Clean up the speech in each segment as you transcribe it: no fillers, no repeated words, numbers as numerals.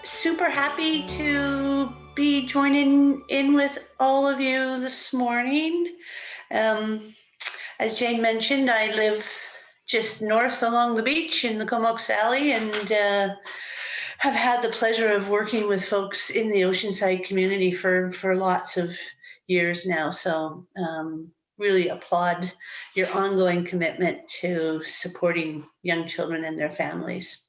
Super happy to be joining in with all of you this morning. Um, as Jane mentioned, I live just north along the beach in the Comox Valley and have had the pleasure of working with folks in the Oceanside community for lots of years now. So really applaud your ongoing commitment to supporting young children and their families.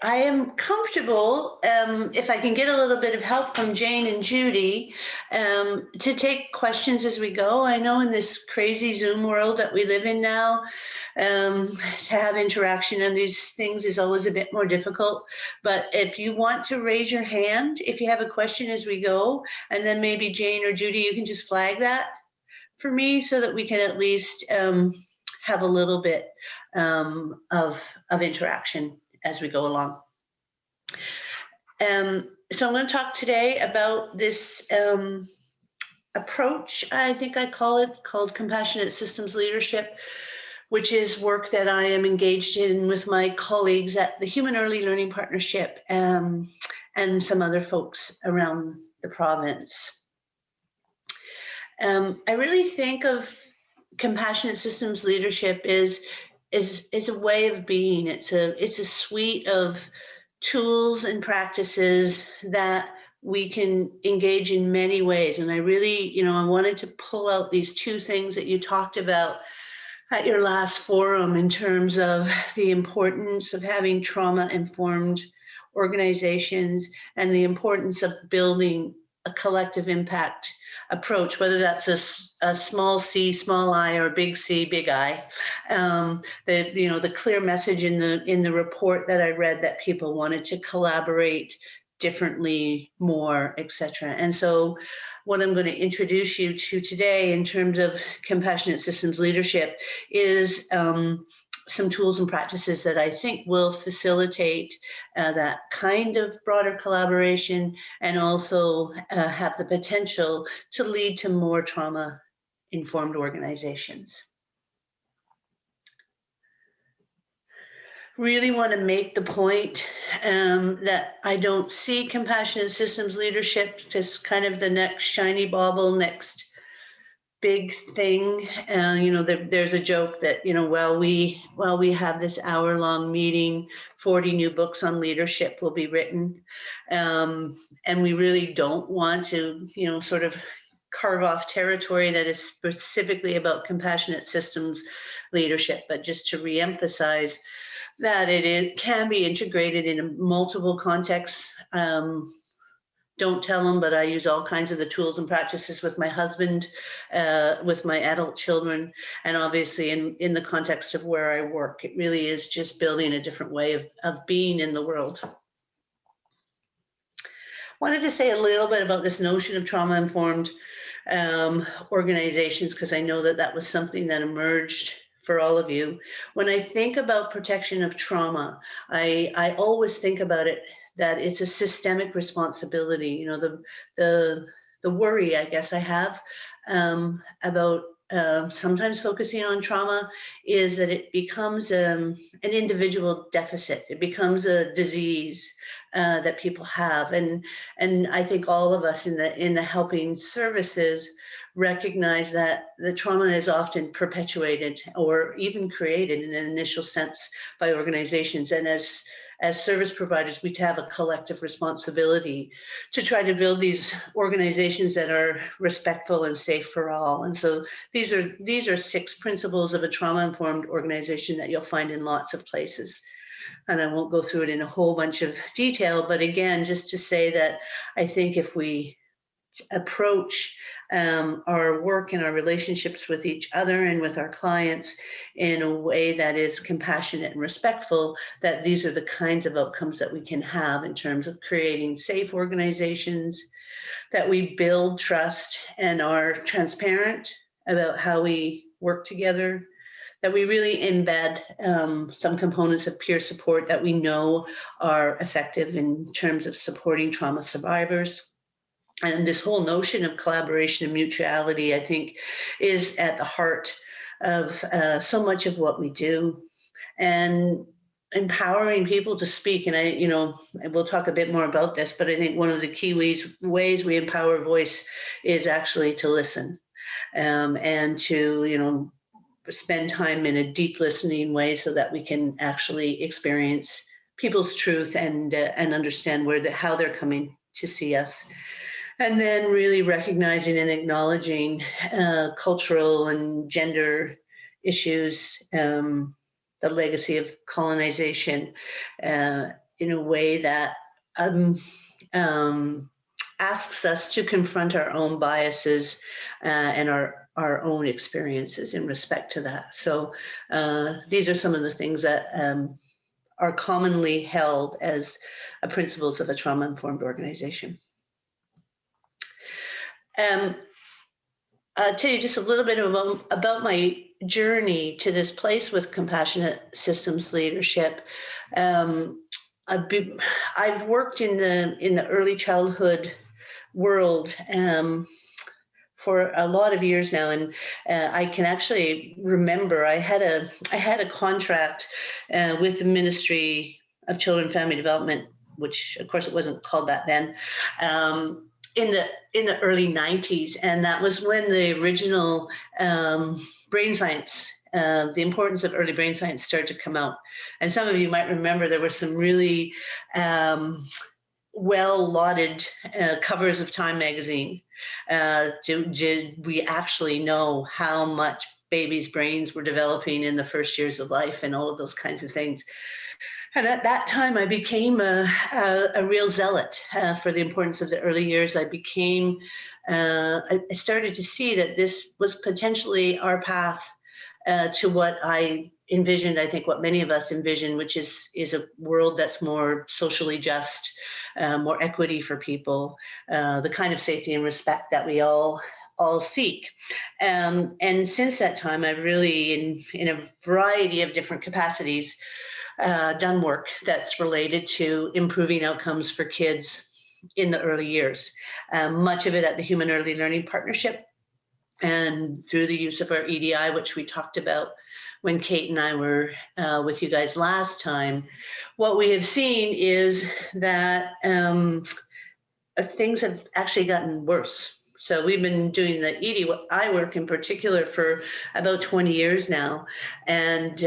I am comfortable, if I can get a little bit of help from Jane and Judy, to take questions as we go. I know in this crazy Zoom world that we live in now, to have interaction on these things is always a bit more difficult. But if you want to raise your hand, if you have a question as we go, and then maybe Jane or Judy, you can just flag that for me so that we can at least have a little bit of interaction as we go along. So I'm going to talk today about this approach, I think I call it, called Compassionate Systems Leadership, which is work that I am engaged in with my colleagues at the Human Early Learning Partnership and some other folks around the province. I really think of Compassionate Systems Leadership is a way of being. It's a suite of tools and practices that we can engage in many ways. And I really, I wanted to pull out these two things that you talked about at your last forum in terms of the importance of having trauma-informed organizations and the importance of building a collective impact approach, whether that's a small c, small I, or big C, big I. The clear message in the report that I read that people wanted to collaborate differently, more, etc. And so what I'm going to introduce you to today in terms of Compassionate Systems Leadership is some tools and practices that I think will facilitate that kind of broader collaboration and also have the potential to lead to more trauma-informed organizations. Really want to make the point that I don't see Compassionate Systems Leadership as kind of the next shiny bauble, next big thing. There's a joke that, while we have this hour-long meeting, 40 new books on leadership will be written. And we really don't want to, sort of carve off territory that is specifically about compassionate systems leadership, but just to reemphasize that it can be integrated in multiple contexts. Don't tell them, but I use all kinds of the tools and practices with my husband, with my adult children, and obviously in the context of where I work. It really is just building a different way of being in the world. Wanted to say a little bit about this notion of trauma-informed organizations, because I know that was something that emerged for all of you. When I think about protection of trauma, I always think about it that it's a systemic responsibility. The worry, I guess, I have about sometimes focusing on trauma is that it becomes an individual deficit. It becomes a disease that people have, and I think all of us in the helping services recognize that the trauma is often perpetuated or even created in an initial sense by organizations, and as service providers, we have a collective responsibility to try to build these organizations that are respectful and safe for all. And so these are 6 principles of a trauma-informed organization that you'll find in lots of places. And I won't go through it in a whole bunch of detail, but again, just to say that I think if we approach our work and our relationships with each other and with our clients in a way that is compassionate and respectful, that these are the kinds of outcomes that we can have in terms of creating safe organizations, that we build trust and are transparent about how we work together, that we really embed some components of peer support that we know are effective in terms of supporting trauma survivors. And this whole notion of collaboration and mutuality, I think, is at the heart of so much of what we do. And empowering people to speak. And we'll talk a bit more about this, but I think one of the key ways we empower voice is actually to listen, and to, spend time in a deep listening way so that we can actually experience people's truth and understand how they're coming to see us. And then really recognizing and acknowledging cultural and gender issues, the legacy of colonization, in a way that um, um, asks us to confront our own biases and our own experiences in respect to that. So these are some of the things that are commonly held as principles of a trauma-informed organization. I'll tell you just a little bit about my journey to this place with compassionate systems leadership. I've worked in the early childhood world for a lot of years now, and I can actually remember I had a contract with the Ministry of Children and Family Development, which of course it wasn't called that then. In the early 90s, and that was when the original brain science, the importance of early brain science started to come out. And some of you might remember there were some really well lauded covers of Time magazine. Did we actually know how much babies' brains were developing in the first years of life and all of those kinds of things? And at that time, I became a real zealot for the importance of the early years. I started to see that this was potentially our path to what I envisioned, I think what many of us envision, which is a world that's more socially just, more equity for people, the kind of safety and respect that we all seek. And since that time, I've really, in a variety of different capacities, done work that's related to improving outcomes for kids in the early years. Much of it at the Human Early Learning Partnership and through the use of our EDI, which we talked about when Kate and I were with you guys last time. What we have seen is that things have actually gotten worse. So we've been doing the EDI work in particular for about 20 years now, and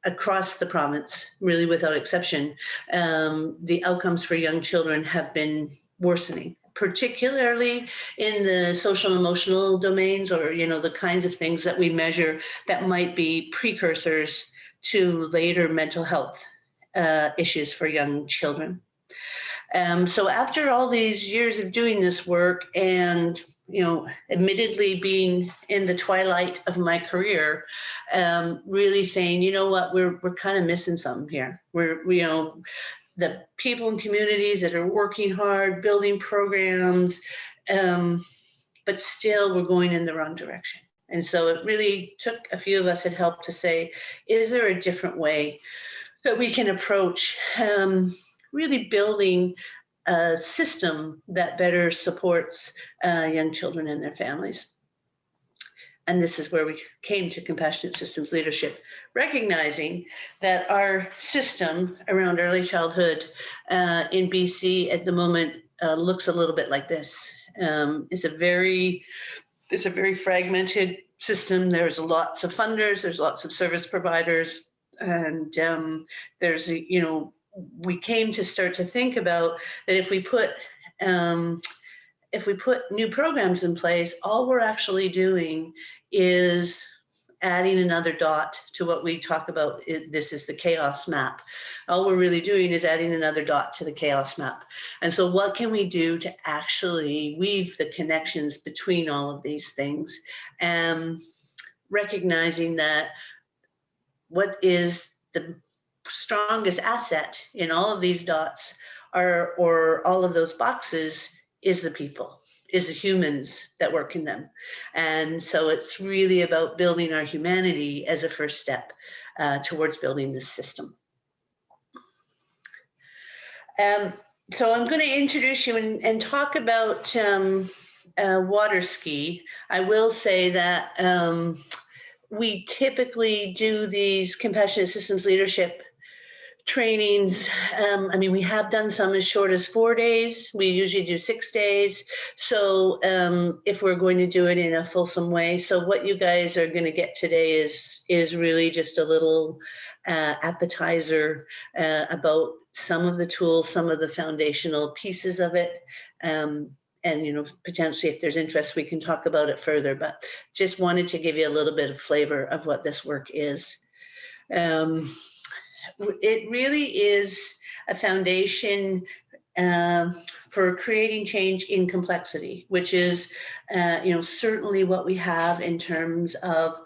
across the province, really without exception, the outcomes for young children have been worsening, particularly in the social emotional domains, or the kinds of things that we measure that might be precursors to later mental health issues for young children. So after all these years of doing this work, and admittedly being in the twilight of my career, really saying, what, we're kind of missing something here. We're the people and communities that are working hard, building programs, but still we're going in the wrong direction. And so it really took a few of us at help to say, is there a different way that we can approach really building a system that better supports young children and their families? And this is where we came to compassionate systems leadership, recognizing that our system around early childhood in BC at the moment looks a little bit like this. It's a very fragmented system. There's lots of funders, there's lots of service providers, and we came to start to think about that if we put new programs in place, all we're actually doing is adding another dot to what we talk about. This is the chaos map. All we're really doing is adding another dot to the chaos map. And so what can we do to actually weave the connections between all of these things, and recognizing that what is the strongest asset in all of these dots or all of those boxes is the people, is the humans that work in them. And so it's really about building our humanity as a first step towards building this system. So I'm going to introduce you and talk about water ski. I will say that we typically do these compassionate systems leadership trainings. I mean, we have done some as short as 4 days. We usually do 6 days. So if we're going to do it in a fulsome way. So what you guys are going to get today is really just a little appetizer about some of the tools, some of the foundational pieces of it. And, you know, potentially if there's interest, we can talk about it further, but just wanted to give you a little bit of flavor of what this work is. It really is a foundation for creating change in complexity, which is, you know, certainly what we have in terms of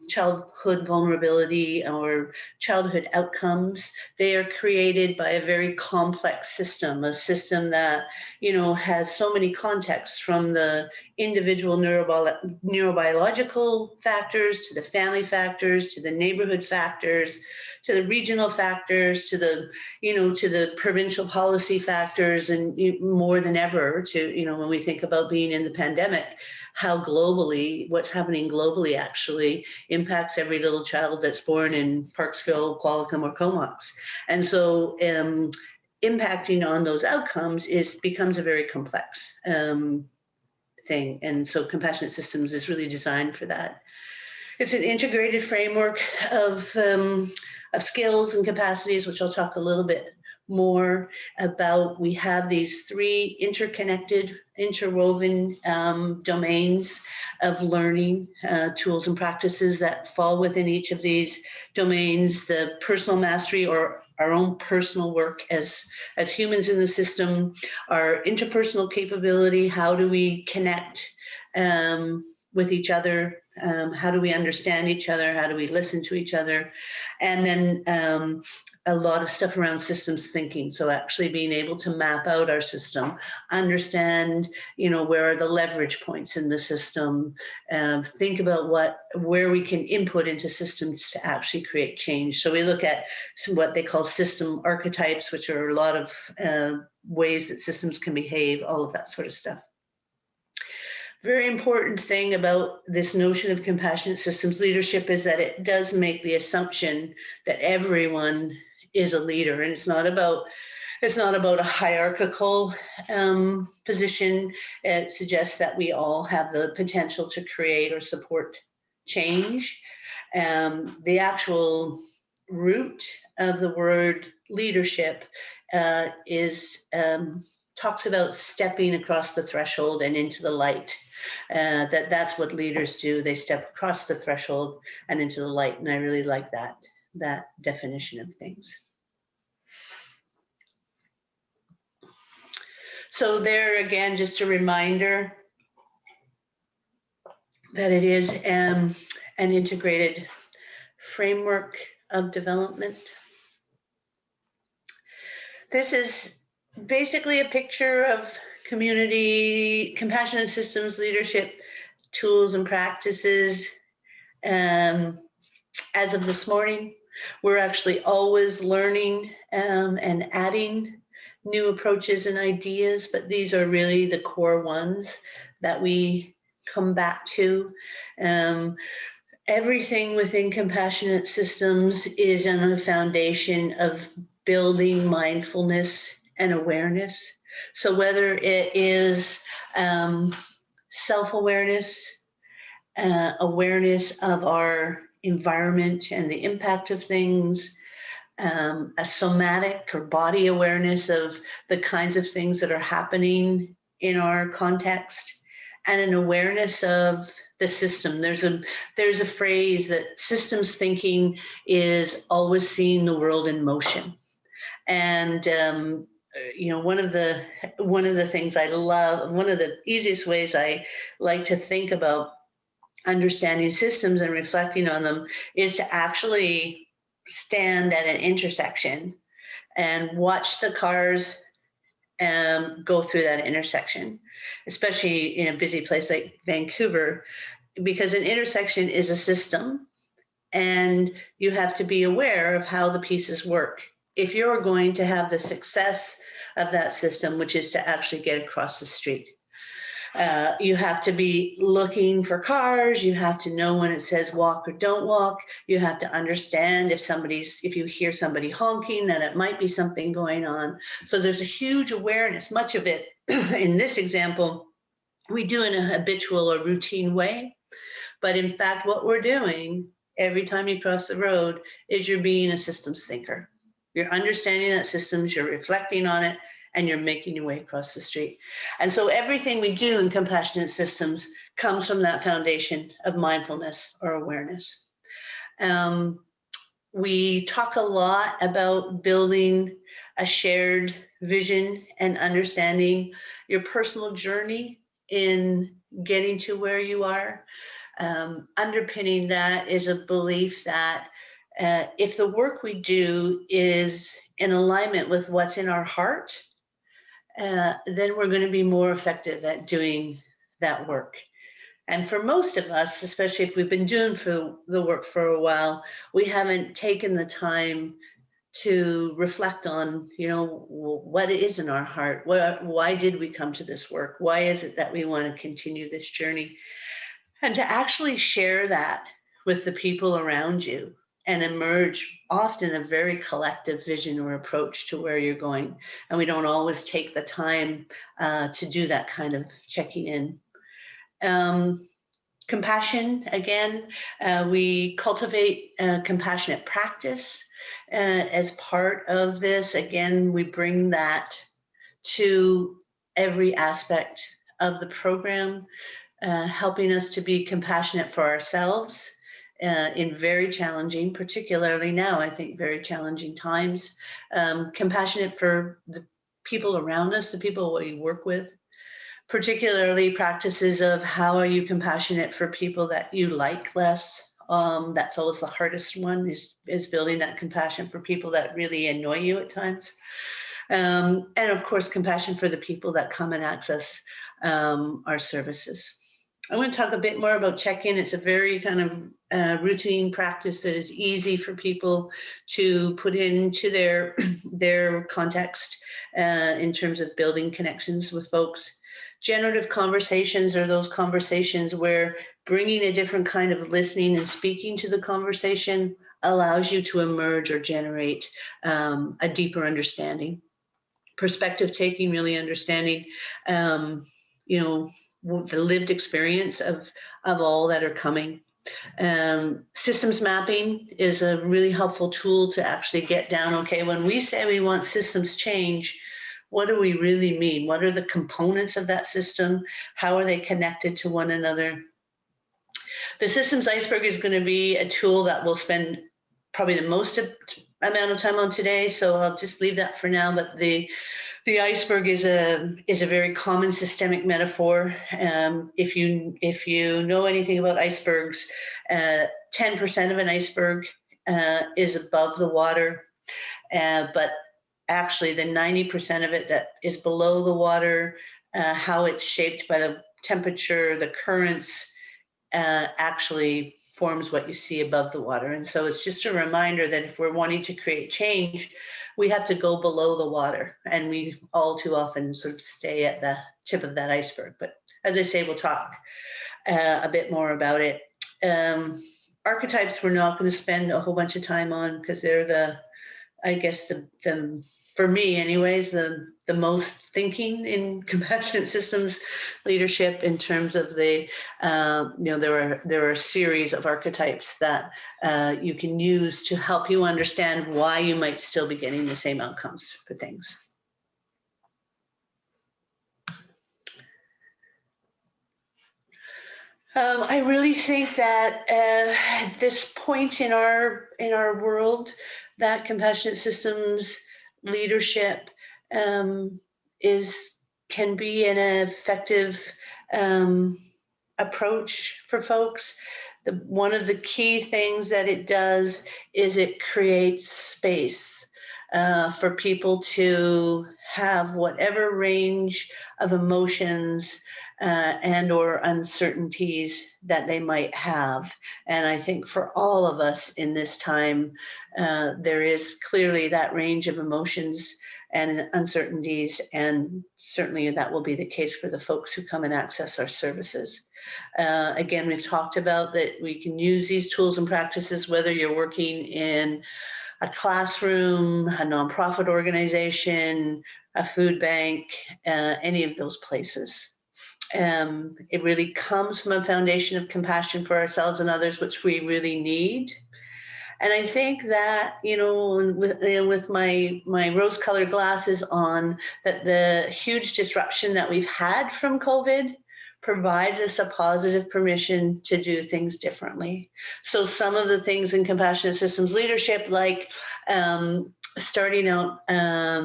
childhood vulnerability or childhood outcomes. They are created by a very complex system, a system that, you know, has so many contexts, from the individual neurobiological factors to the family factors to the neighborhood factors to the regional factors to the, you know, to the provincial policy factors, and more than ever to, you know, when we think about being in the pandemic, how globally, what's happening globally actually impacts every little child that's born in Parksville, Qualicum, or Comox. And so impacting on those outcomes becomes a very complex thing. And so compassionate systems is really designed for that. It's an integrated framework of skills and capacities, which I'll talk a little bit more about. We have these 3 interconnected, interwoven domains of learning, tools and practices that fall within each of these domains. The personal mastery, or our own personal work as humans in the system, our interpersonal capability, how do we connect with each other, how do we understand each other, how do we listen to each other, and then a lot of stuff around systems thinking. So actually being able to map out our system, understand, you know, where are the leverage points in the system, think about where we can input into systems to actually create change. So we look at what they call system archetypes, which are a lot of ways that systems can behave, all of that sort of stuff. Very important thing about this notion of compassionate systems leadership is that it does make the assumption that everyone is a leader, and it's not about a hierarchical position. It suggests that we all have the potential to create or support change. The actual root of the word leadership talks about stepping across the threshold and into the light. That's what leaders do. They step across the threshold and into the light. And I really like that definition of things. So there again, just a reminder that it is an integrated framework of development. This is basically a picture of community compassionate systems leadership tools and practices. As of this morning, we're actually always learning and adding new approaches and ideas, but these are really the core ones that we come back to. Everything within compassionate systems is on a foundation of building mindfulness and awareness. So whether it is self-awareness, awareness of our environment and the impact of things, a somatic or body awareness of the kinds of things that are happening in our context, and an awareness of the system. There's a phrase that systems thinking is always seeing the world in motion. And you know, one of the things I love, one of the easiest ways I like to think about understanding systems and reflecting on them is to actually stand at an intersection and watch the cars go through that intersection, especially in a busy place like Vancouver, because an intersection is a system and you have to be aware of how the pieces work if you're going to have the success of that system, which is to actually get across the street. You have to be looking for cars. You have to know when it says walk or don't walk. You have to understand if you hear somebody honking, that it might be something going on. So there's a huge awareness. Much of it in this example, we do in a habitual or routine way. But in fact, what we're doing every time you cross the road is you're being a systems thinker. You're understanding that systems, you're reflecting on it, and you're making your way across the street. And so everything we do in compassionate systems comes from that foundation of mindfulness or awareness. We talk a lot about building a shared vision and understanding your personal journey in getting to where you are. Underpinning that is a belief that if the work we do is in alignment with what's in our heart, then we're going to be more effective at doing that work. And for most of us, especially if we've been doing the work for a while, we haven't taken the time to reflect on, what is in our heart. Why did we come to this work? Why is it that we want to continue this journey? And to actually share that with the people around you and emerge often a very collective vision or approach to where you're going. And we don't always take the time to do that kind of checking in. Compassion, again, we cultivate compassionate practice as part of this. Again, we bring that to every aspect of the program, helping us to be compassionate for ourselves in very challenging, particularly now, I think, very challenging times. Compassionate for the people around us, the people we work with, particularly practices of how are you compassionate for people that you like less. That's always the hardest one, is building that compassion for people that really annoy you at times. And of course, compassion for the people that come and access our services. I want to talk a bit more about check-in. It's a very kind of routine practice that is easy for people to put into their context in terms of building connections with folks. Generative conversations are those conversations where bringing a different kind of listening and speaking to the conversation allows you to emerge or generate a deeper understanding. Perspective taking, really understanding, the lived experience of all that are coming. Systems mapping is a really helpful tool to actually get down, okay, when we say we want systems change, what do we really mean? What are the components of that system? How are they connected to one another? The systems iceberg is going to be a tool that we'll spend probably the most amount of time on today, so I'll just leave that for now. But the iceberg is a very common systemic metaphor. If you know anything about icebergs, 10% of an iceberg is above the water, but actually the 90% of it that is below the water, how it's shaped by the temperature, the currents, actually forms what you see above the water. And so it's just a reminder that if we're wanting to create change, we have to go below the water, and we all too often sort of stay at the tip of that iceberg. But as I say, we'll talk a bit more about it. Archetypes we're not going to spend a whole bunch of time on, because they're the for me anyways, the most thinking in compassionate systems leadership, in terms of there are a series of archetypes that you can use to help you understand why you might still be getting the same outcomes for things. I really think that at this point in our world, that compassionate systems leadership can be an effective approach for folks. One of the key things that it does is it creates space for people to have whatever range of emotions and or uncertainties that they might have. And I think for all of us in this time, there is clearly that range of emotions and uncertainties, and certainly that will be the case for the folks who come and access our services. Again, we've talked about that we can use these tools and practices whether you're working in a classroom, a nonprofit organization, a food bank, any of those places. It really comes from a foundation of compassion for ourselves and others, which we really need. And I think that, with my rose-colored glasses on, that the huge disruption that we've had from COVID provides us a positive permission to do things differently. So some of the things in compassionate systems leadership, like starting out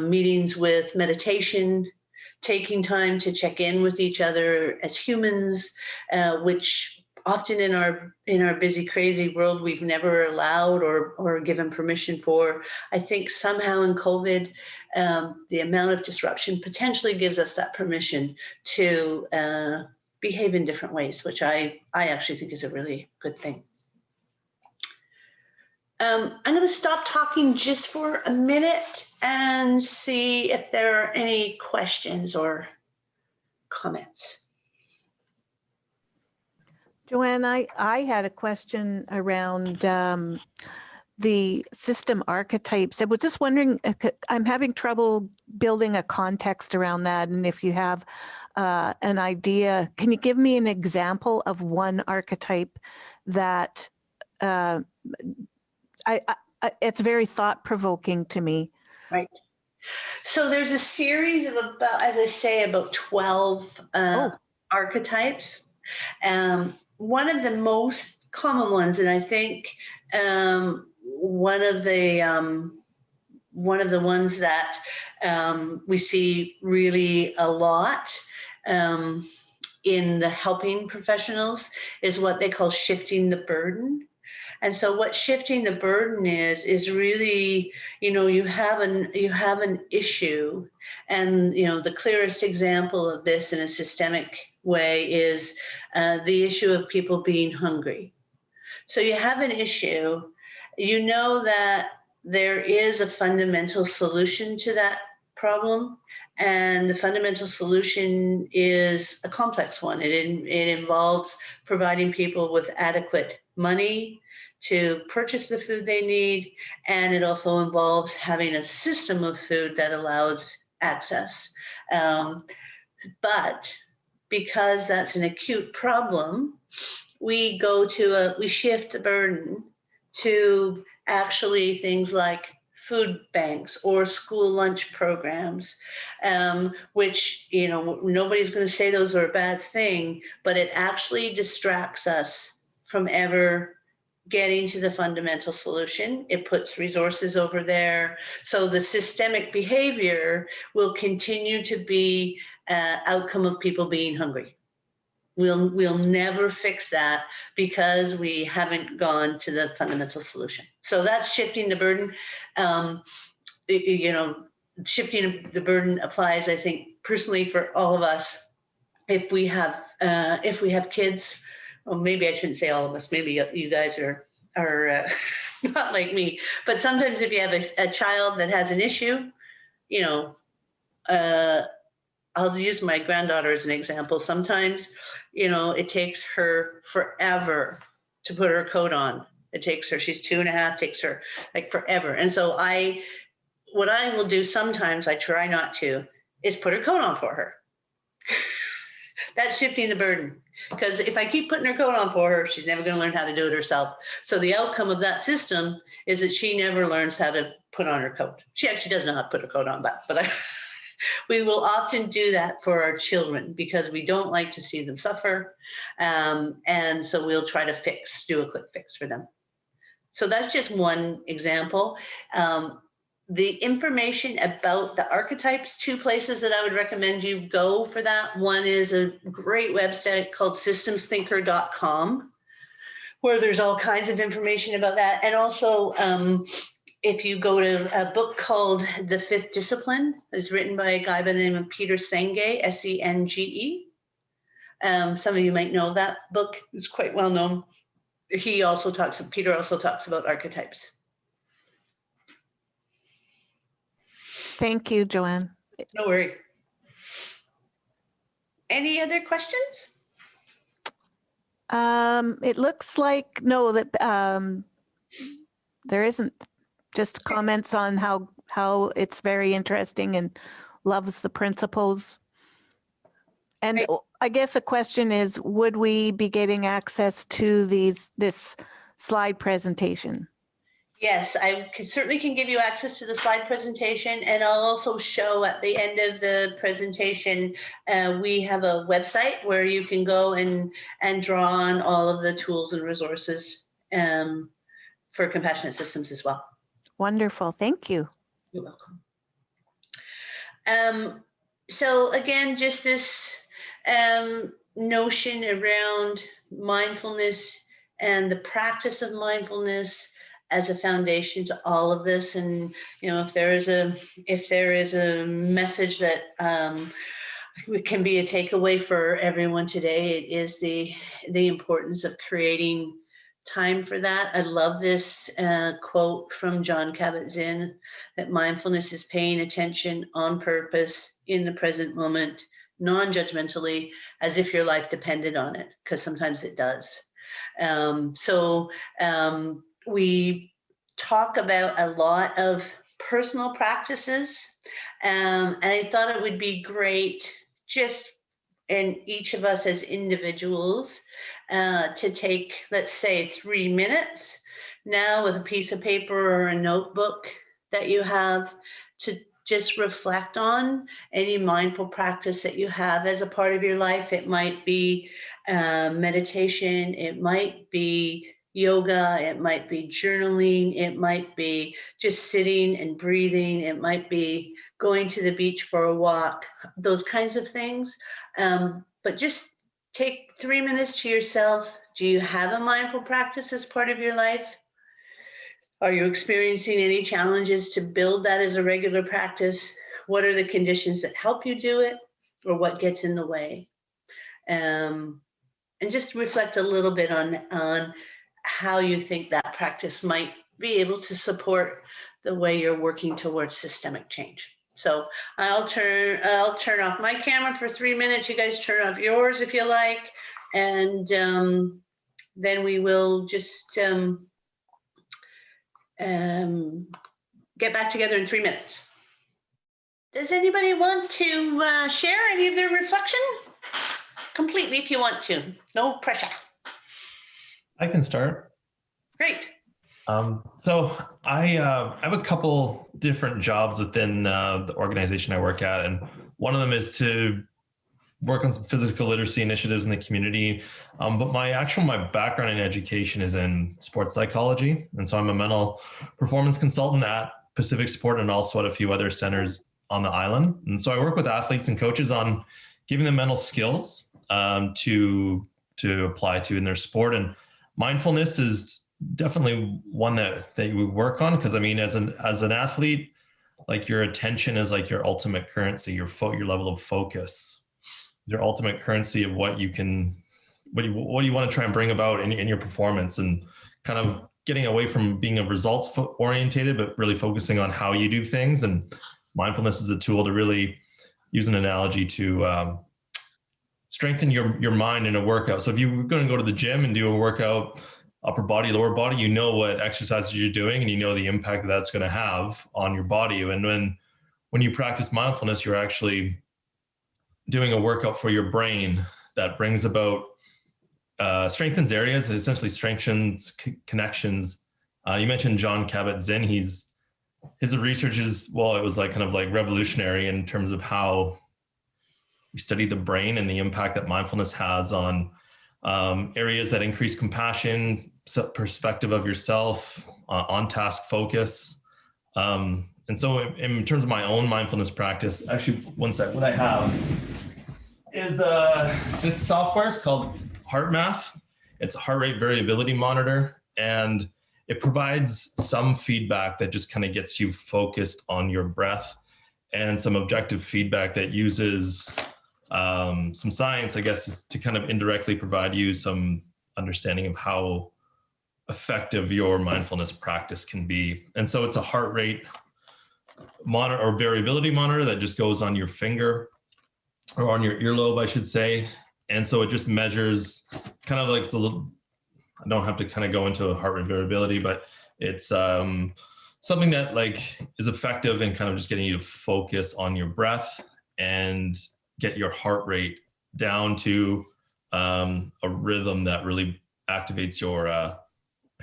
meetings with meditation, taking time to check in with each other as humans, which often in our busy, crazy world we've never allowed or given permission for. I think somehow in COVID, the amount of disruption potentially gives us that permission to behave in different ways, which I actually think is a really good thing. I'm going to stop talking just for a minute and see if there are any questions or comments. Joanne, I had a question around the system archetypes. I was just wondering, I'm having trouble building a context around that. And if you have an idea, can you give me an example of one archetype that it's very thought-provoking to me? Right. So there's a series of about, as I say, about 12 archetypes. One of the most common ones, and I think one of the ones that we see really a lot in the helping professionals is what they call shifting the burden. And so what shifting the burden is really, you have an issue, and the clearest example of this in a systemic way is the issue of people being hungry. So you have an issue, that there is a fundamental solution to that problem, and the fundamental solution is a complex one. It involves providing people with adequate money to purchase the food they need, and it also involves having a system of food that allows access. But because that's an acute problem, we shift the burden to actually things like food banks or school lunch programs, which, nobody's going to say those are a bad thing, but it actually distracts us from ever getting to the fundamental solution. It puts resources over there. So the systemic behavior will continue to be an outcome of people being hungry. We'll never fix that because we haven't gone to the fundamental solution. So that's shifting the burden. Shifting the burden applies, I think, personally for all of us. If we have kids, well, maybe I shouldn't say all of us. Maybe you guys are not like me. But sometimes if you have a child that has an issue, I'll use my granddaughter as an example. Sometimes, it takes her forever to put her coat on. It takes her, she's 2.5, takes her like forever. And so what I will do sometimes, I try not to, is put her coat on for her. That's shifting the burden. Because if I keep putting her coat on for her, she's never going to learn how to do it herself. So the outcome of that system is that she never learns how to put on her coat. She actually does know how to put her coat on, but we will often do that for our children because we don't like to see them suffer. And so we'll try to do a quick fix for them. So that's just one example. The information about the archetypes, 2 places that I would recommend you go for that. One is a great website called systemsthinker.com, where there's all kinds of information about that. And also, if you go to a book called The Fifth Discipline, it's written by a guy by the name of Peter Senge, S-E-N-G-E. Some of you might know that book. It's quite well known. Peter also talks about archetypes. Thank you, Joanne. No worry. Any other questions? It looks like, no, that there isn't. Just comments on how it's very interesting and loves the principles. And Right. I guess the question is, would we be getting access to this slide presentation? Yes, I certainly can give you access to the slide presentation, and I'll also show at the end of the presentation, we have a website where you can go and draw on all of the tools and resources for compassionate systems as well. Wonderful. Thank you. You're welcome. So again, just this notion around mindfulness and the practice of mindfulness as a foundation to all of this. And if there is a message that can be a takeaway for everyone today, it is the importance of creating time for that. I love this quote from Jon Kabat-Zinn, that mindfulness is paying attention on purpose in the present moment, non-judgmentally, as if your life depended on it, because sometimes it does. We talk about a lot of personal practices, and I thought it would be great just in each of us as individuals to take, let's say, 3 minutes now with a piece of paper or a notebook that you have to just reflect on any mindful practice that you have as a part of your life. It might be meditation, it might be yoga, it might be journaling, it might be just sitting and breathing, it might be going to the beach for a walk, those kinds of things. But just take 3 minutes to yourself. Do you have a mindful practice as part of your life? Are you experiencing any challenges to build that as a regular practice? What are the conditions that help you do it, or what gets in the way? And just reflect a little bit on how you think that practice might be able to support the way you're working towards systemic change. So I'll turn off my camera for 3 minutes. You guys turn off yours if you like, and then we will just get back together in 3 minutes. Does anybody want to share any of their reflection? Completely if you want to, no pressure. I can start. Great. So I have a couple different jobs within the organization I work at, and one of them is to work on some physical literacy initiatives in the community. But my background in education is in sports psychology, and so I'm a mental performance consultant at Pacific Sport and also at a few other centers on the island. And so I work with athletes and coaches on giving them mental skills to apply to in their sport. And mindfulness is definitely one that we work on, because I mean, as an athlete, like your attention is like your ultimate currency, your level of focus, your ultimate currency of what you want to try and bring about in your performance, and kind of getting away from being a results orientated, but really focusing on how you do things. And mindfulness is a tool to really use an analogy to strengthen your mind in a workout. So if you're going to go to the gym and do a workout, upper body, lower body, you know what exercises you're doing, and you know the impact that's going to have on your body. And when you practice mindfulness, you're actually doing a workout for your brain that brings about, strengthens areas, essentially strengthens connections. You mentioned Jon Kabat-Zinn. His research is, well, it was like kind of like revolutionary in terms of how we study the brain and the impact that mindfulness has on areas that increase compassion, perspective of yourself, on task focus. And so in terms of my own mindfulness practice, actually, one sec, what I have is this software is called HeartMath. It's a heart rate variability monitor, and it provides some feedback that just kind of gets you focused on your breath, and some objective feedback that uses some science, I guess, to kind of indirectly provide you some understanding of how effective your mindfulness practice can be. And so it's a heart rate monitor or variability monitor that just goes on your finger or on your earlobe, I should say. And so it just measures kind of like the little, I don't have to kind of go into heart rate variability, but it's something that like is effective in kind of just getting you to focus on your breath and get your heart rate down to a rhythm that really activates your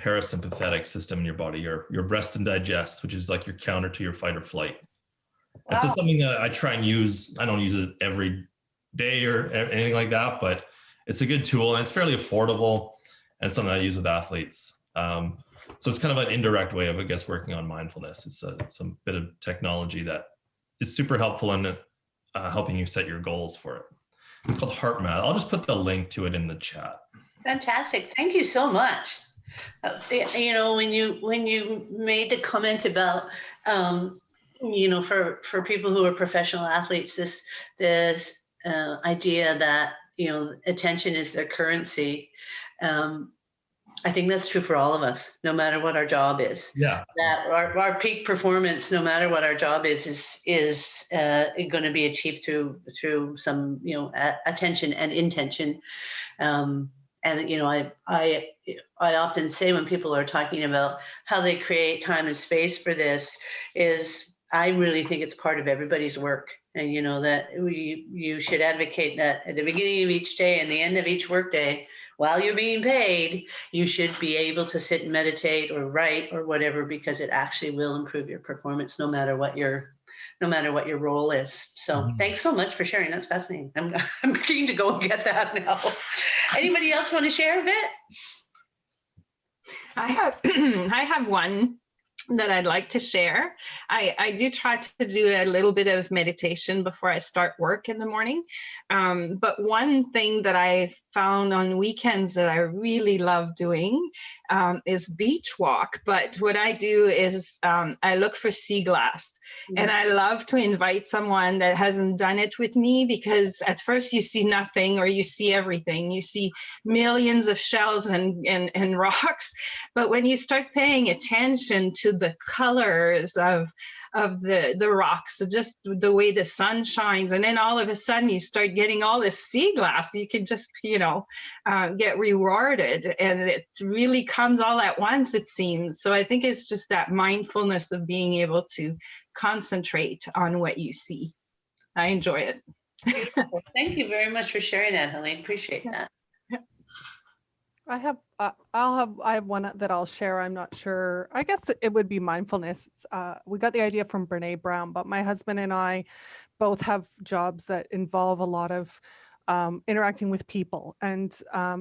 parasympathetic system in your body, your rest and digest, which is like your counter to your fight or flight. Wow. And so something that I try and use, I don't use it every day or anything like that, but it's a good tool and it's fairly affordable and something I use with athletes. So it's kind of an indirect way of, I guess, working on mindfulness. It's some bit of technology that is super helpful in helping you set your goals for it. It's called HeartMath. I'll just put the link to it in the chat. Fantastic. Thank you so much. You know, when you made the comment about, you know, for people who are professional athletes, this idea that, you know, attention is their currency. I think that's true for all of us, no matter what our job is. Yeah. That our peak performance, no matter what our job is going to be achieved through some, you know, attention and intention. And you know, I often say when people are talking about how they create time and space for this, is I really think it's part of everybody's work. And you know that you should advocate that at the beginning of each day and the end of each workday, while you're being paid, you should be able to sit and meditate or write or whatever, because it actually will improve your performance no matter what your role is. So Thanks so much for sharing. That's fascinating. I'm keen to go and get that now. Anybody else want to share a bit? I have one that I'd like to share. I do try to do a little bit of meditation before I start work in the morning. But one thing that I found on weekends that I really love doing is beach walk. But what I do is I look for sea glass. And I love to invite someone that hasn't done it with me, because at first you see nothing or you see everything. You see millions of shells and rocks. But when you start paying attention to the colors of the rocks, just the way the sun shines, and then all of a sudden you start getting all this sea glass, you can just, you know, get rewarded, and it really comes all at once, it seems. So I think it's just that mindfulness of being able to concentrate on what you see. I enjoy it. Thank you very much for sharing that, Helene. Appreciate that. I have one that I'll share. I'm not sure. I guess it would be mindfulness. We got the idea from Brene Brown, but my husband and I both have jobs that involve a lot of interacting with people. And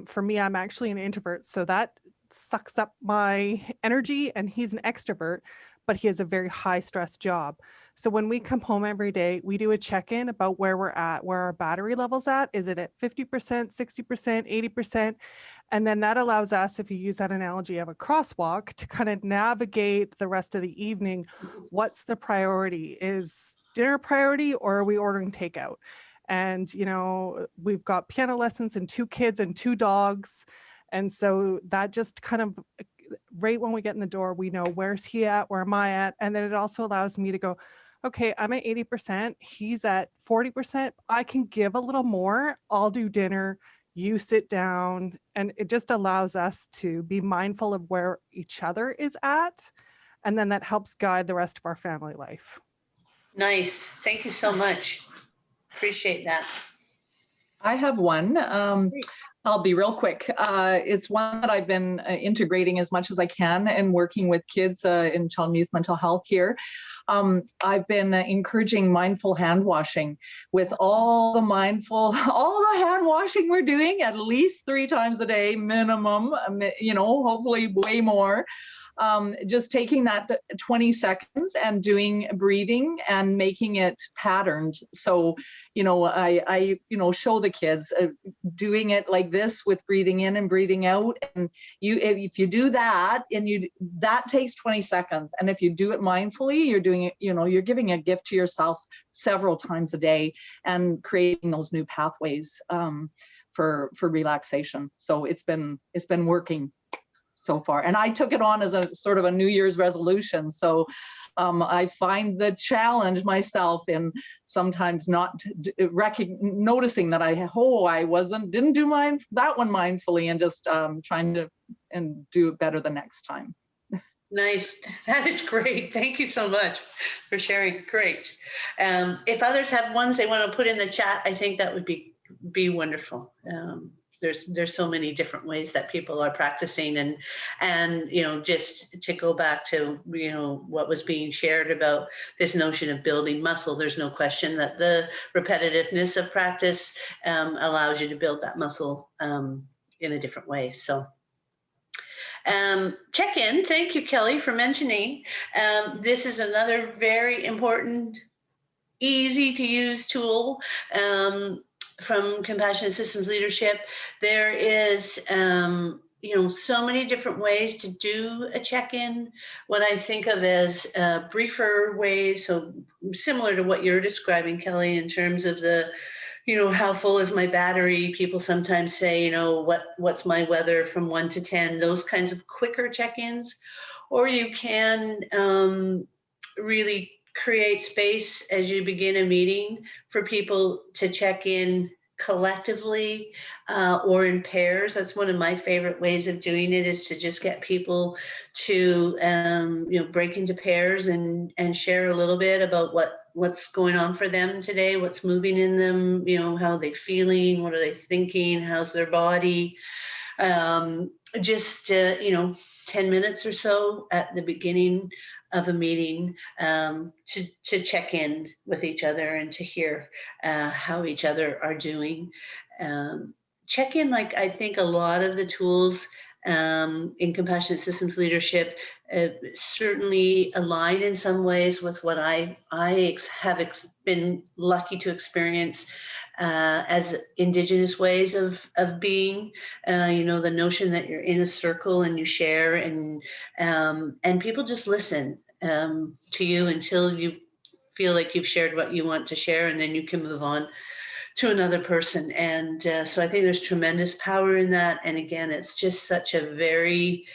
for me, I'm actually an introvert, so that sucks up my energy, and he's an extrovert, but he has a very high stress job. So when we come home every day, we do a check-in about where we're at, where our battery level's at. Is it at 50%, 60%, 80%? And then that allows us, if you use that analogy of a crosswalk, to kind of navigate the rest of the evening. What's the priority? Is dinner a priority, or are we ordering takeout? And, you know, we've got piano lessons and 2 kids and 2 dogs. And so that just kind of, right when we get in the door, we know where's he at, where am I at? And then it also allows me to go, okay, I'm at 80%, he's at 40%. I can give a little more. I'll do dinner, you sit down. And it just allows us to be mindful of where each other is at. And then that helps guide the rest of our family life. Nice. Thank you so much. Appreciate that. I have one. I'll be real quick. It's one that I've been integrating as much as I can and working with kids in child and youth mental health here. I've been encouraging mindful hand washing. With all the hand washing we're doing at least 3 times a day minimum, you know, hopefully way more. Just taking that 20 seconds and doing breathing and making it patterned. So, you know, I you know, show the kids doing it like this with breathing in and breathing out. And if you do that, and that takes 20 seconds. And if you do it mindfully, you're doing it, you know, you're giving a gift to yourself several times a day and creating those new pathways for relaxation. So it's been working. so far. And I took it on as a sort of a New Year's resolution. So I find the challenge myself in sometimes not noticing that I didn't do that one mindfully, and just trying to do it better the next time. Nice. That is great. Thank you so much for sharing. Great. If others have ones they want to put in the chat, I think that would be wonderful. There's so many different ways that people are practicing, and just to go back to what was being shared about this notion of building muscle, there's no question that the repetitiveness of practice allows you to build that muscle in a different way. So check-in. Thank you, Kelly, for mentioning. This is another very important, easy to use tool from Compassionate Systems Leadership. There is so many different ways to do a check-in. What I think of as briefer ways, so similar to what you're describing, Kelly, in terms of the how full is my battery? People sometimes say, what's my weather from 1 to 10, those kinds of quicker check-ins. Or you can really create space as you begin a meeting for people to check in collectively or in pairs. That's one of my favorite ways of doing it, is to just get people to break into pairs and share a little bit about what's going on for them today, what's moving in them, how are they feeling, what are they thinking, how's their body. Just 10 minutes or so at the beginning of a meeting to check in with each other and to hear how each other are doing. Check in, like I think a lot of the tools in Compassionate Systems Leadership certainly align in some ways with what I have been lucky to experience as Indigenous ways of being. The notion that you're in a circle and you share and people just listen to you until you feel like you've shared what you want to share, and then you can move on to another person. And so I think there's tremendous power in that. And again, it's just such a very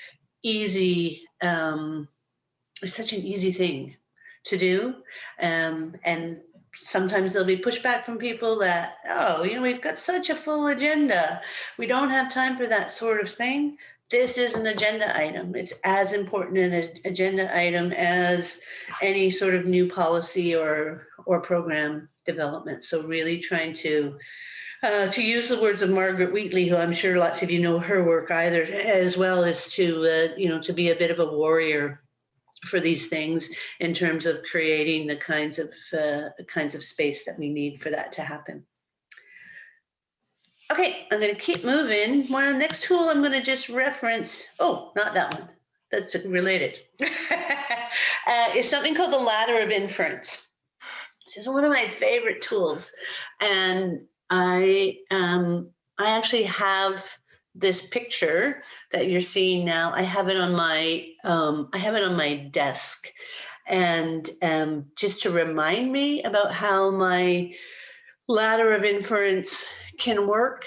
easy, it's such an easy thing to do. And sometimes there'll be pushback from people that, we've got such a full agenda. We don't have time for that sort of thing. This is an agenda item. It's as important an agenda item as any sort of new policy or program development. So really trying to use the words of Margaret Wheatley, who I'm sure lots of you know her work either, as well as to be a bit of a warrior for these things in terms of creating the kinds of space that we need for that to happen. Okay, I'm going to keep moving. The next tool I'm going to just reference, not that one, that's related, is something called the ladder of inference. This is one of my favorite tools. And I actually have this picture that you're seeing now. I have it on my desk. And just to remind me about how my ladder of inference can work,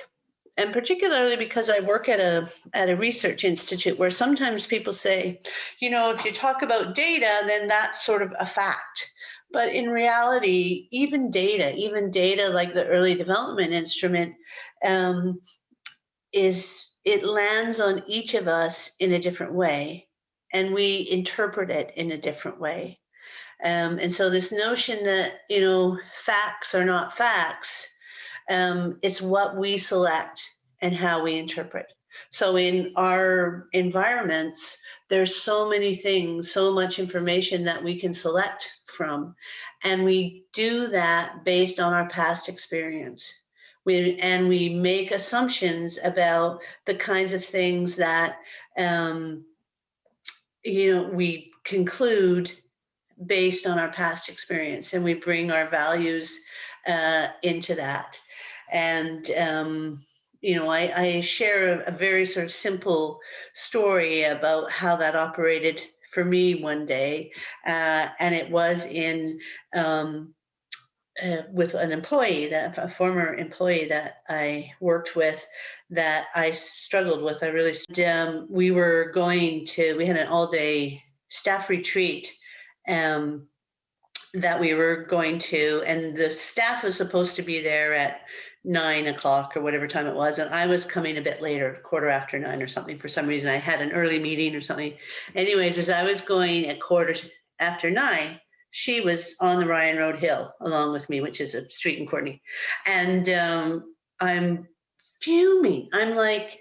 and particularly because I work at a research institute where sometimes people say, if you talk about data, then that's sort of a fact. But in reality, even data like the early development instrument, it lands on each of us in a different way, and we interpret it in a different way. And so this notion that, facts are not facts, it's what we select and how we interpret. So in our environments, there's so many things, so much information that we can select from. And we do that based on our past experience. We make assumptions about the kinds of things that, we conclude based on our past experience, and we bring our values into that. And I share a very sort of simple story about how that operated for me one day, and it was in with an employee, that a former employee that I worked with, that I struggled with. We had an all-day staff retreat that we were going to, and the staff was supposed to be there at 9 o'clock or whatever time it was, and I was coming a bit later, 9:15 or something. For some reason I had an early meeting or something. Anyways, as I was going at 9:15, she was on the Ryan Road Hill along with me, which is a street in Courtney, and I'm fuming. I'm like,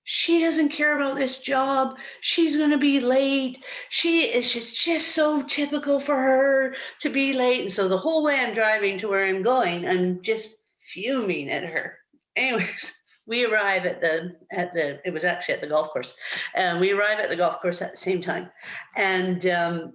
she doesn't care about this job. She's going to be late. It's just so typical for her to be late. And so the whole way I'm driving to where I'm going, I'm just fuming at her. Anyways, we arrive it was actually at the golf course. We arrive at the golf course at the same time. And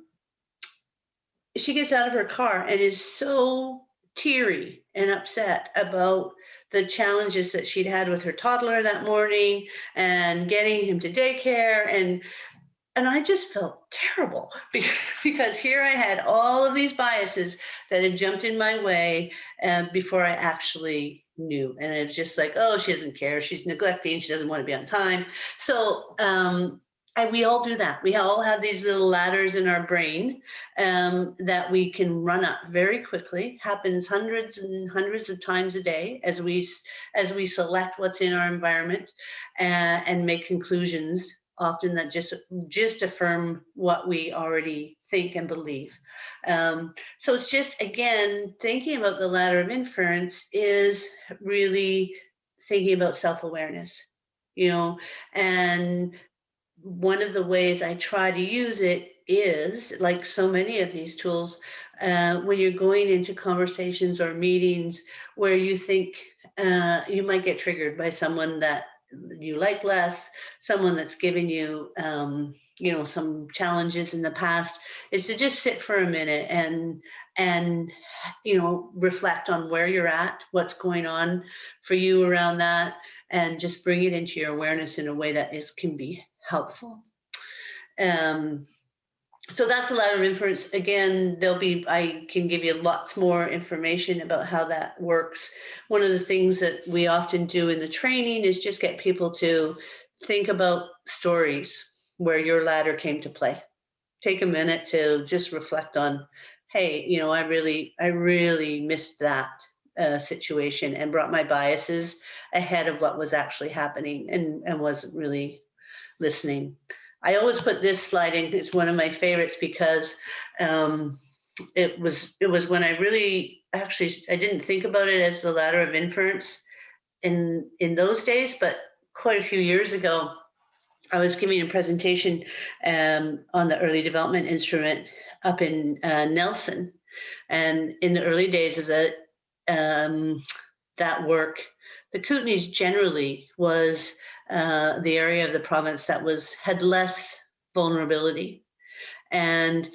she gets out of her car and is so teary and upset about the challenges that she'd had with her toddler that morning and getting him to daycare. And I just felt terrible because here I had all of these biases that had jumped in my way before I actually knew. And it was just like, oh, she doesn't care. She's neglecting. She doesn't want to be on time. So we all do that. We all have these little ladders in our brain that we can run up very quickly. Happens hundreds and hundreds of times a day as we select what's in our environment and make conclusions, often that just affirm what we already think and believe. So it's just, again, thinking about the ladder of inference is really thinking about self-awareness, and one of the ways I try to use it is, like so many of these tools, when you're going into conversations or meetings where you think you might get triggered by someone that you like less, someone that's given you, some challenges in the past, is to just sit for a minute and reflect on where you're at, what's going on for you around that, and just bring it into your awareness in a way that can be helpful. So that's a ladder of inference. Again, I can give you lots more information about how that works. One of the things that we often do in the training is just get people to think about stories where your ladder came to play. Take a minute to just reflect on, hey, I really missed that situation and brought my biases ahead of what was actually happening and wasn't really listening. I always put this slide in. It's one of my favorites because it was when I really I didn't think about it as the ladder of inference in those days, but quite a few years ago, I was giving a presentation on the early development instrument up in Nelson, and in the early days of that work, the Kootenays generally was the area of the province that had less vulnerability. And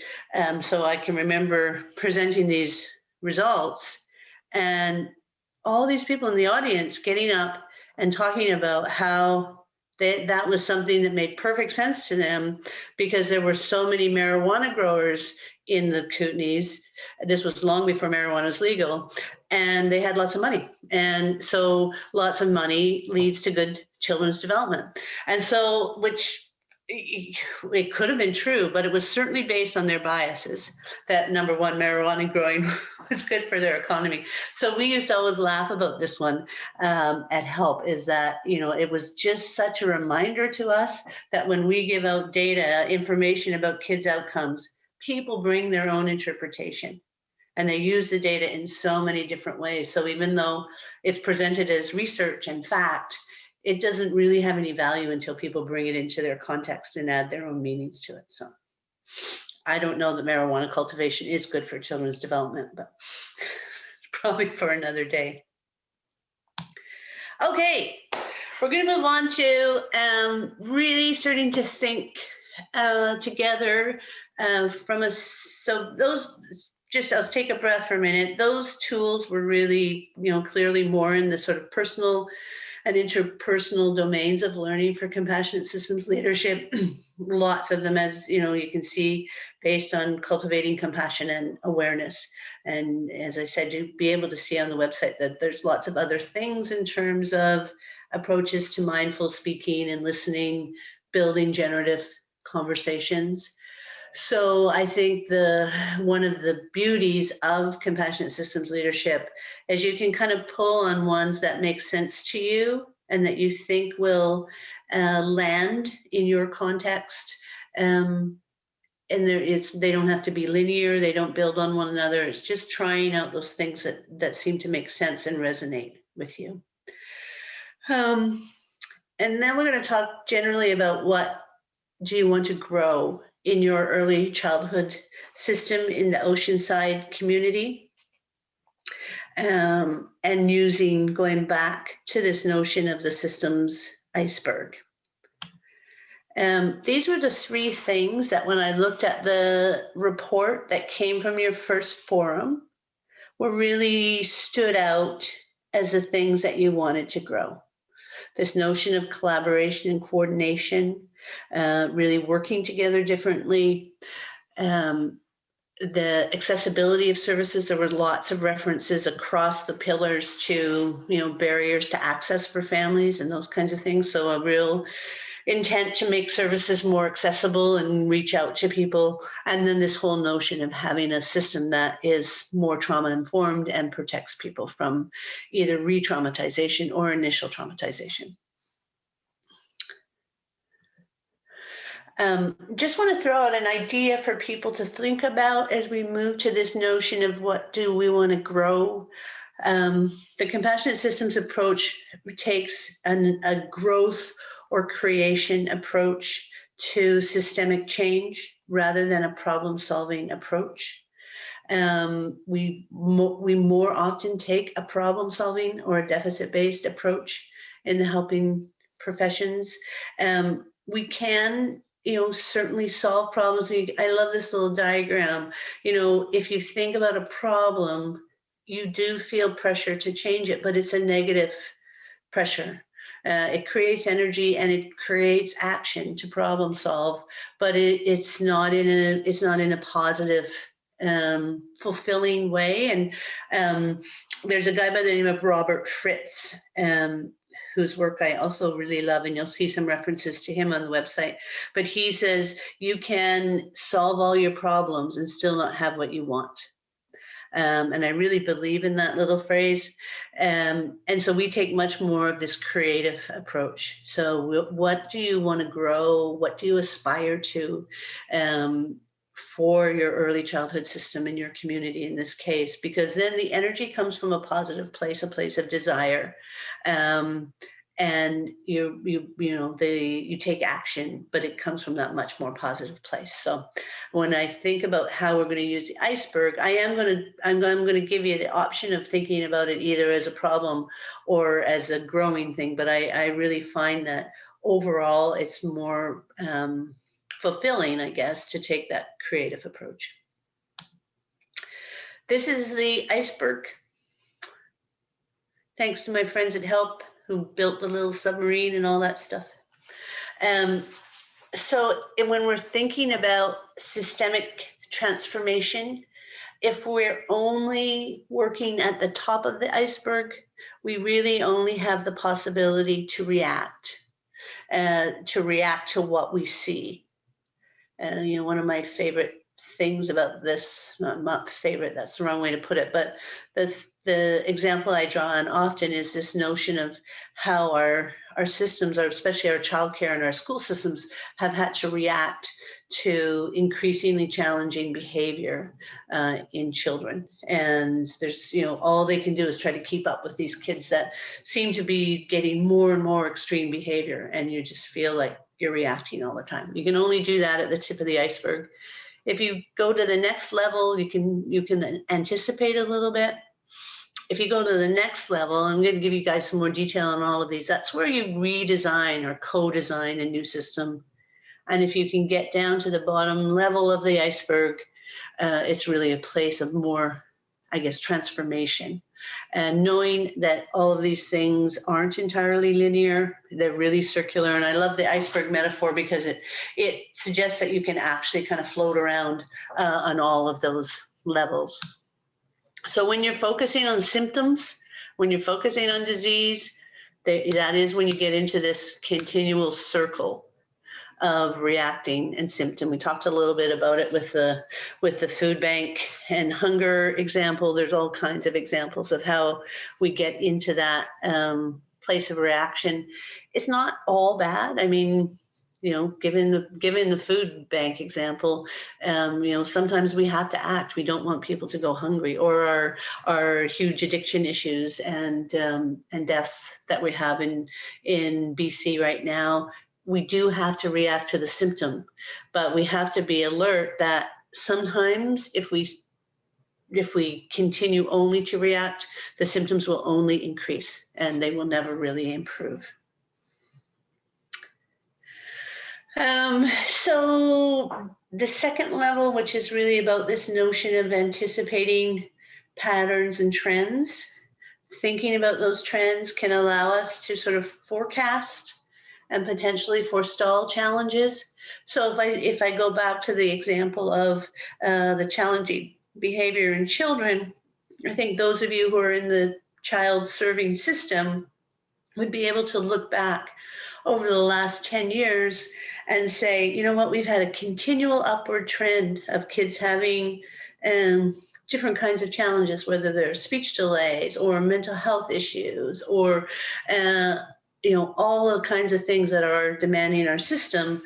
so I can remember presenting these results and all these people in the audience getting up and talking about how that was something that made perfect sense to them because there were so many marijuana growers in the Kootenays. This was long before marijuana was legal, and they had lots of money. And so lots of money leads to good children's development. And so, which it could have been true, but it was certainly based on their biases that, number one, marijuana growing was good for their economy. So we used to always laugh about this one at HELP, is that, it was just such a reminder to us that when we give out data, information about kids' outcomes, people bring their own interpretation. And they use the data in so many different ways. So even though it's presented as research and fact, it doesn't really have any value until people bring it into their context and add their own meanings to it. So I don't know that marijuana cultivation is good for children's development, but it's probably for another day. Okay, we're going to move on to really starting to think together so those, just I'll take a breath for a minute. Those tools were really, clearly more in the sort of personal and interpersonal domains of learning for compassionate systems leadership. Lots of them, as you know, you can see, based on cultivating compassion and awareness. And as I said, you'll be able to see on the website that there's lots of other things in terms of approaches to mindful speaking and listening, building generative conversations. So I think one of the beauties of compassionate systems leadership is you can kind of pull on ones that make sense to you and that you think will land in your context. And they don't have to be linear. They don't build on one another. It's just trying out those things that seem to make sense and resonate with you. And then we're going to talk generally about what do you want to grow in your early childhood system in the Oceanside community, and going back to this notion of the systems iceberg. These were the three things that when I looked at the report that came from your first forum were really stood out as the things that you wanted to grow. This notion of collaboration and coordination, really working together differently. The accessibility of services, there were lots of references across the pillars to, barriers to access for families and those kinds of things. So a real intent to make services more accessible and reach out to people. And then this whole notion of having a system that is more trauma-informed and protects people from either re-traumatization or initial traumatization. Just want to throw out an idea for people to think about as we move to this notion of what do we want to grow. The compassionate systems approach takes a growth or creation approach to systemic change rather than a problem-solving approach. We more often take a problem-solving or a deficit-based approach in the helping professions. We can certainly solve problems. I love this little diagram. If you think about a problem, you do feel pressure to change it, but it's a negative pressure. It creates energy and it creates action to problem solve, but it's not in a positive, fulfilling way. And there's a guy by the name of Robert Fritz, whose work I also really love, and you'll see some references to him on the website. But he says you can solve all your problems and still not have what you want. And I really believe in that little phrase. And so we take much more of this creative approach. So what do you want to grow? What do you aspire to for your early childhood system in your community in this case? Because then the energy comes from a positive place, a place of desire. And you take action, but it comes from that much more positive place. So when I think about how we're going to use the iceberg, I'm going to give you the option of thinking about it either as a problem or as a growing thing. But I really find that overall it's more fulfilling, I guess, to take that creative approach. This is the iceberg. Thanks to my friends at HELP who built the little submarine and all that stuff. So when we're thinking about systemic transformation, if we're only working at the top of the iceberg, we really only have the possibility to react to what we see. One of my favorite things about this, not favorite, that's the wrong way to put it, but the example I draw on often is this notion of how our systems, especially our childcare and our school systems, have had to react to increasingly challenging behavior in children. And there's, all they can do is try to keep up with these kids that seem to be getting more and more extreme behavior, and you just feel like you're reacting all the time. You can only do that at the tip of the iceberg. If you go to the next level, you can anticipate a little bit. If you go to the next level, I'm going to give you guys some more detail on all of these. That's where you redesign or co-design a new system. And if you can get down to the bottom level of the iceberg, it's really a place of more, I guess, transformation. And knowing that all of these things aren't entirely linear, they're really circular. And I love the iceberg metaphor because it suggests that you can actually kind of float around on all of those levels. So when you're focusing on symptoms, when you're focusing on disease, that is when you get into this continual circle of reacting and symptom. We talked a little bit about it with the food bank and hunger example. There's all kinds of examples of how we get into that place of reaction. It's not all bad. I mean, you know, given the food bank example, you know, sometimes we have to act. We don't want people to go hungry, or our huge addiction issues and deaths that we have in BC right now. We do have to react to the symptom, but we have to be alert that sometimes if we continue only to react, the symptoms will only increase and they will never really improve. So the second level, which is really about this notion of anticipating patterns and trends, thinking about those trends can allow us to sort of forecast and potentially forestall challenges. So if I go back to the example of the challenging behavior in children, I think those of you who are in the child serving system would be able to look back over the last 10 years and say, you know what, we've had a continual upward trend of kids having different kinds of challenges, whether they're speech delays or mental health issues or you know, all the kinds of things that are demanding our system,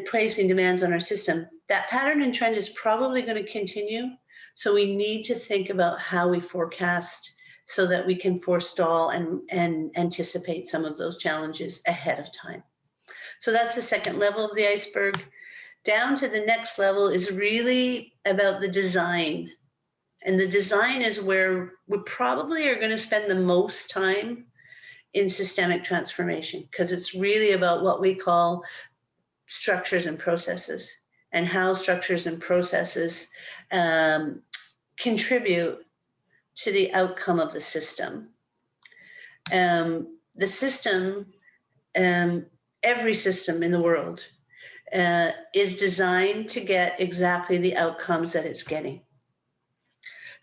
placing demands on our system. That pattern and trend is probably going to continue. So we need to think about how we forecast so that we can forestall and anticipate some of those challenges ahead of time. So that's the second level of the iceberg. Down to the next level is really about the design. And the design is where we probably are going to spend the most time in systemic transformation, because it's really about what we call structures and processes, and how structures and processes contribute to the outcome of the system. The system, every system in the world is designed to get exactly the outcomes that it's getting.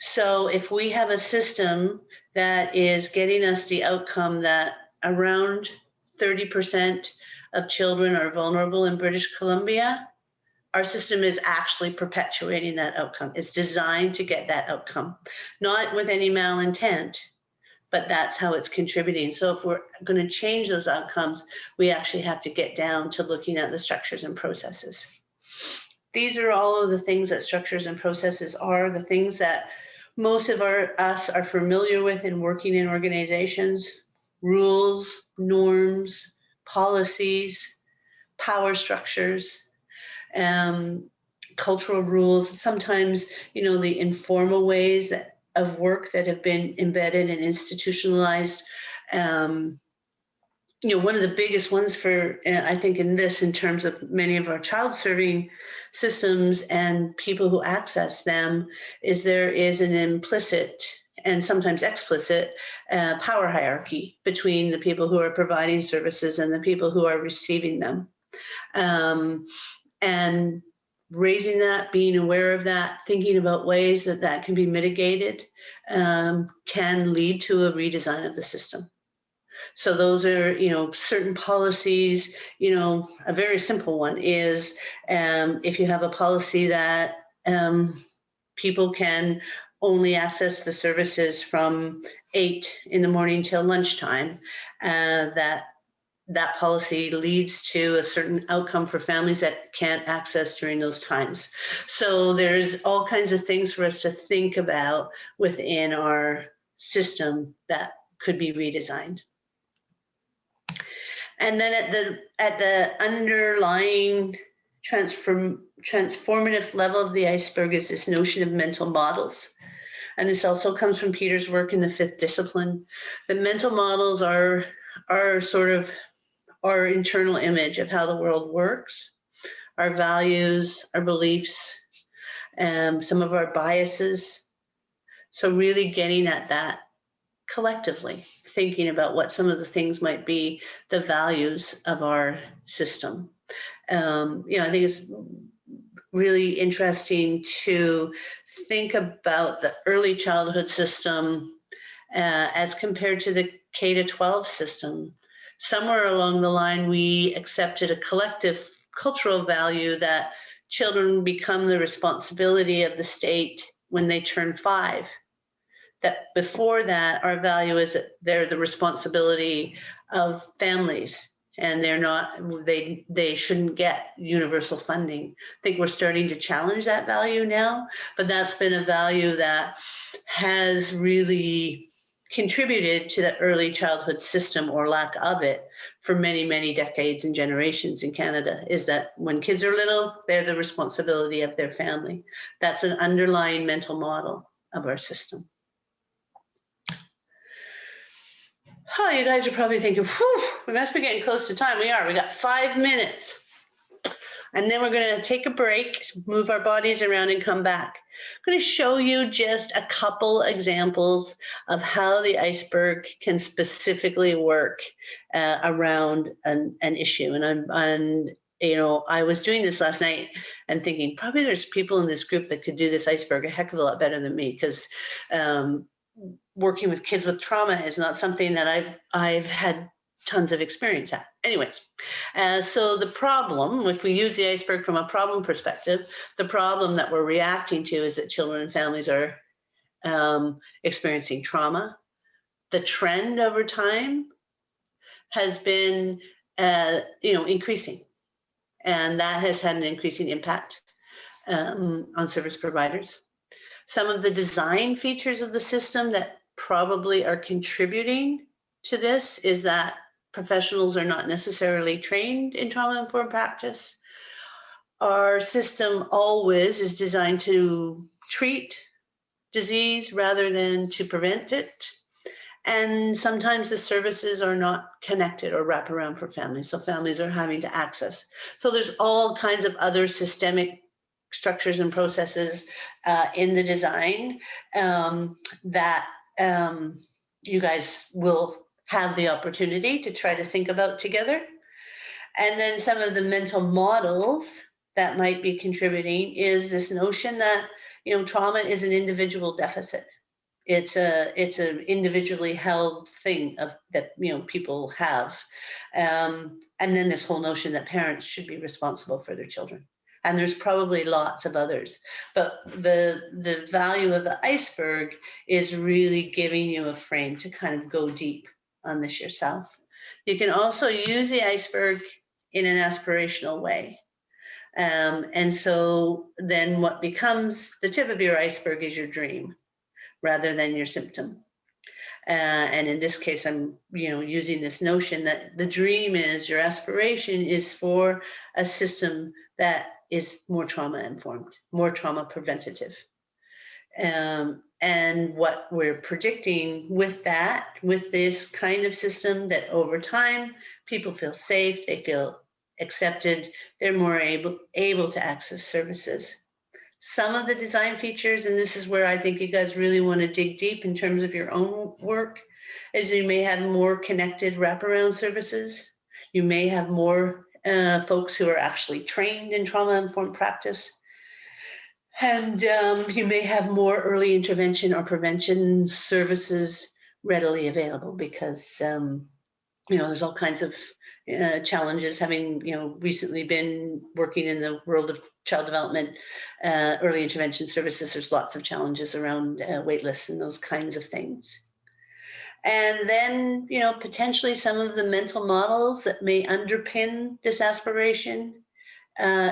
So if we have a system that is getting us the outcome that around 30% of children are vulnerable in British Columbia, our system is actually perpetuating that outcome. It's designed to get that outcome, not with any malintent, but that's how it's contributing. So if we're going to change those outcomes, we actually have to get down to looking at the structures and processes. These are all of the things that structures and processes are, the things that most of us are familiar with in working in organizations: rules, norms, policies, power structures, cultural rules, sometimes, you know, the informal ways of work that have been embedded and institutionalized. You know, one of the biggest ones for, I think, in terms of many of our child serving systems and people who access them, is there is an implicit and sometimes explicit power hierarchy between the people who are providing services and the people who are receiving them. And raising that, being aware of that, thinking about ways that that can be mitigated can lead to a redesign of the system. So those are, you know, certain policies. You know, a very simple one is if you have a policy that people can only access the services from 8 in the morning till lunchtime, that policy leads to a certain outcome for families that can't access during those times. So there's all kinds of things for us to think about within our system that could be redesigned. And then at the underlying transformative level of the iceberg is this notion of mental models. And this also comes from Peter's work in the 5th discipline. The mental models are sort of our internal image of how the world works, our values, our beliefs, some of our biases, So really getting at that collectively, thinking about what some of the things might be, the values of our system. I think it's really interesting to think about the early childhood system as compared to the K-12 system. Somewhere along the line, we accepted a collective cultural value that children become the responsibility of the state when they turn 5. That before that, our value is that they're the responsibility of families, and they shouldn't get universal funding. I think we're starting to challenge that value now, but that's been a value that has really contributed to the early childhood system, or lack of it, for many, many decades and generations in Canada, is that when kids are little, they're the responsibility of their family. That's an underlying mental model of our system. Oh, you guys are probably thinking, whew, we must be getting close to time. We are. We got 5 minutes. And then we're going to take a break, move our bodies around, and come back. I'm going to show you just a couple examples of how the iceberg can specifically work around an issue. And I was doing this last night and thinking, probably there's people in this group that could do this iceberg a heck of a lot better than me, because working with kids with trauma is not something that I've had tons of experience at. Anyways, so the problem, if we use the iceberg from a problem perspective, the problem that we're reacting to is that children and families are experiencing trauma. The trend over time has been, increasing, and that has had an increasing impact on service providers. Some of the design features of the system that probably are contributing to this is that professionals are not necessarily trained in trauma-informed practice. Our system always is designed to treat disease rather than to prevent it. And sometimes the services are not connected or wrap around for families, so families are having to access. So there's all kinds of other systemic structures and processes in the design that you guys will have the opportunity to try to think about together. And then some of the mental models that might be contributing is this notion that, trauma is an individual deficit. It's an individually held thing that people have. And then this whole notion that parents should be responsible for their children. And there's probably lots of others, but the value of the iceberg is really giving you a frame to kind of go deep on this yourself. You can also use the iceberg in an aspirational way. And so then what becomes the tip of your iceberg is your dream rather than your symptom. And in this case, I'm using this notion that the dream is, your aspiration is for a system that is more trauma informed, more trauma preventative. And what we're predicting with this kind of system, that over time, people feel safe, they feel accepted, they're more able to access services. Some of the design features, and this is where I think you guys really want to dig deep in terms of your own work, is you may have more connected wraparound services. You may have more folks who are actually trained in trauma-informed practice. And you may have more early intervention or prevention services readily available because, there's all kinds of challenges. Having, recently been working in the world of child development, early intervention services, there's lots of challenges around wait lists and those kinds of things. And then, potentially some of the mental models that may underpin this aspiration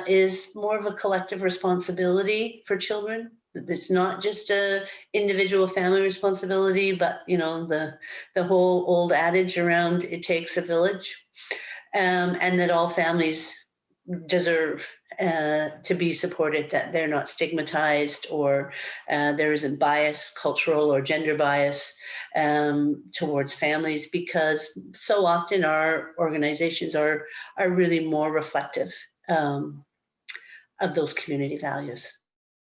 is more of a collective responsibility for children. It's not just a individual family responsibility, but the whole old adage around it takes a village, and that all families deserve to be supported, that they're not stigmatized or there isn't bias, cultural or gender bias towards families, because so often our organizations are really more reflective of those community values.